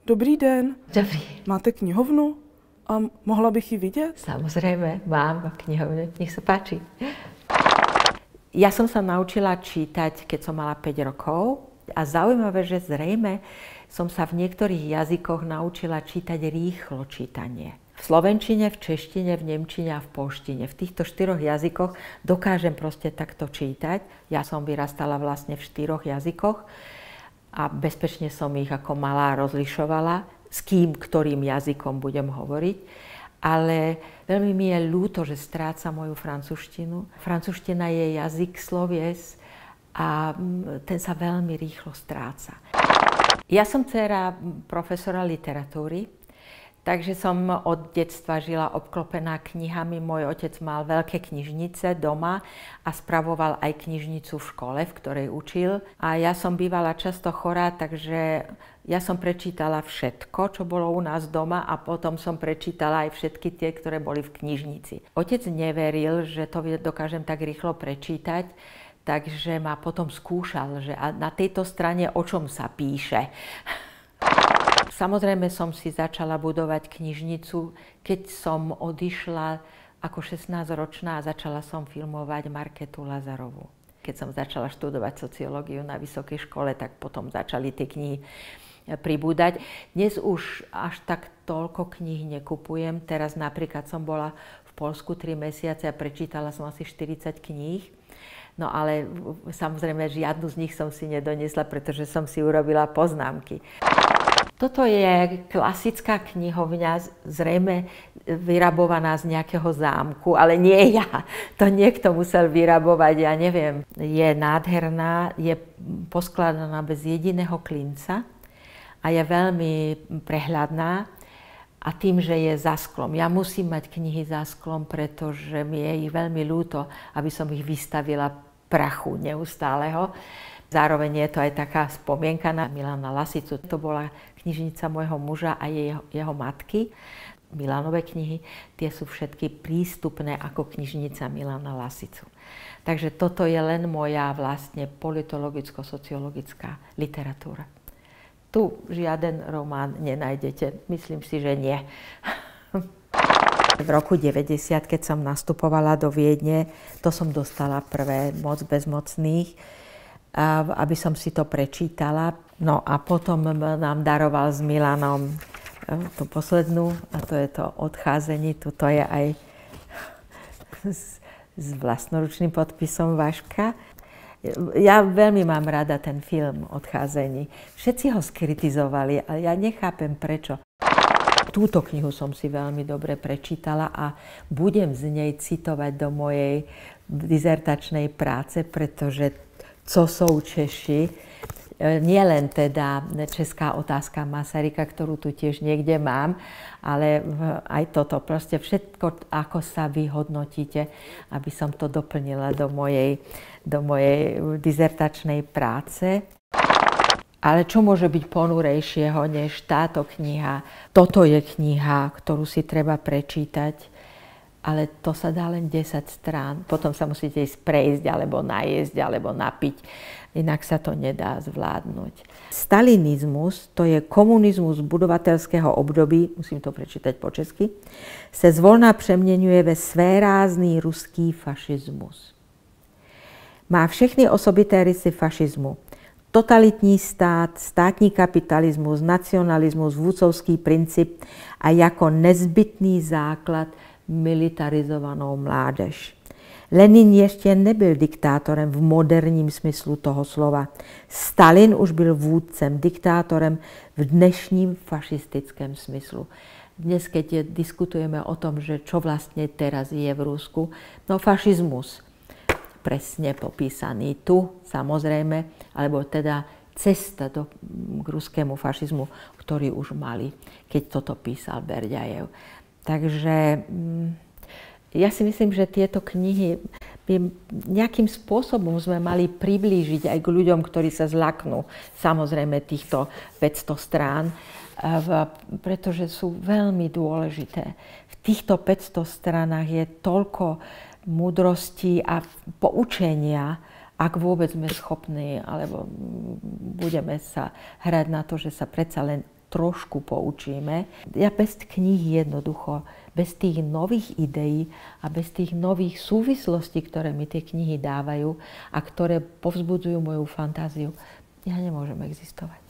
Dobrý den. Dobrý. Máte knihovnu? A mohla bych ji vidět? Samozrejme, mám knihovnu. Nech sa páči. Ja som sa naučila čítať, keď som mala 5 rokov. A zaujímavé, že zrejme som sa v niektorých jazykoch naučila čítať rýchlo čítanie. V slovenčine, v češtine, v nemčine a v poľštine. V týchto 4 jazykoch dokážem proste takto čítať. Ja som vyrastala vlastne v 4 jazykoch a bezpečne som ich ako malá rozlišovala, s kým, ktorým jazykom budem hovoriť. Ale veľmi mi je ľúto, že strácam moju francúzštinu. Francúzština je jazyk slovies a ten sa veľmi rýchlo stráca. Ja som dcéra profesora literatúry, takže som od detstva žila obklopená knihami. Môj otec mal veľké knižnice doma a spravoval aj knižnicu v škole, v ktorej učil. A ja som bývala často chorá, takže ja som prečítala všetko, čo bolo u nás doma a potom som prečítala aj všetky tie, ktoré boli v knižnici. Otec neveril, že to dokážem tak rýchlo prečítať, takže ma potom skúšal, že na tejto strane o čom sa píše. Samozrejme som si začala budovať knižnicu, keď som odišla ako 16-ročná a začala som filmovať Markétu Lazarovú. Keď som začala študovať sociológiu na vysokej škole, tak potom začali tie knihy pribúdať. Dnes už až tak toľko kníh nekupujem. Teraz napríklad som bola v Poľsku 3 mesiace a prečítala som asi 40 kníh. No ale samozrejme žiadnu z nich som si nedoniesla, pretože som si urobila poznámky. Toto je klasická knihovňa, zrejme vyrabovaná z nejakého zámku, ale nie ja. To niekto musel vyrabovať, ja neviem. Je nádherná, je poskladaná bez jediného klinca a je veľmi prehľadná. A tým, že je za sklom. Ja musím mať knihy za sklom, pretože mi je ich veľmi ľúto, aby som ich vystavila prachu neustáleho. Zároveň je to aj taká spomienka na Milana Lasicu. To bola knižnica môjho muža a jeho matky. Milanové knihy, tie sú všetky prístupné ako knižnica Milana Lasicu. Takže toto je len moja vlastne politologicko-sociologická literatúra. Tu žiaden román nenájdete. Myslím si, že nie. V roku 90, keď som nastupovala do Viedne, to som dostala prvé Moc bezmocných, aby som si to prečítala. No a potom nám daroval s Milanom tú poslednú, a to je to Odcházení. Tuto je aj s vlastnoručným podpisom Vaška. Ja veľmi mám rada ten film Odcházení. Všetci ho skritizovali, ale ja nechápem prečo. Túto knihu som si veľmi dobre prečítala a budem z nej citovať do mojej dizertačnej práce, pretože co sú Češi, nie len teda Česká otázka Masaryka, ktorú tu tiež niekde mám, ale aj toto, proste všetko, ako sa vy hodnotíte, aby som to doplnila do mojej dizertačnej práce. Ale čo môže byť ponurejšieho než táto kniha? Toto je kniha, ktorú si treba prečítať, ale to sa dá len 10 strán. Potom sa musíte ísť prejsť, alebo najesť, alebo napiť. Inak sa to nedá zvládnuť. Stalinizmus, to je komunismus budovatelského období, musím to prečítať po česky, se zvolna přeměňuje ve svérázný ruský fašismus. Má všechny osobité rysy fašismu. Totalitní stát, státní kapitalismus, nacionalismus, vůdcovský princip a jako nezbytný základ militarizovanou mládež. Lenin ještě nebyl diktátorem v moderním smyslu toho slova. Stalin už byl vůdcem, diktátorem v dnešním fašistickém smyslu. Dnes, keď diskutujeme o tom, že čo vlastne teraz je v Rusku, no fašizmus. Presne popísaný tu, samozrejme, alebo teda cesta k ruskému fašizmu, ktorý už mali, keď toto písal Berďajev. Takže ja si myslím, že tieto knihy by nejakým spôsobom sme mali priblížiť aj k ľuďom, ktorí sa zlaknú, samozrejme týchto 500 strán, pretože sú veľmi dôležité. V týchto 500 stranách je toľko múdrosti a poučenia, ak vôbec sme schopní, alebo budeme sa hrať na to, že sa predsa len trošku poučíme. Ja bez kníh jednoducho, bez tých nových ideí a bez tých nových súvislostí, ktoré mi tie knihy dávajú a ktoré povzbudzujú moju fantáziu, ja nemôžem existovať.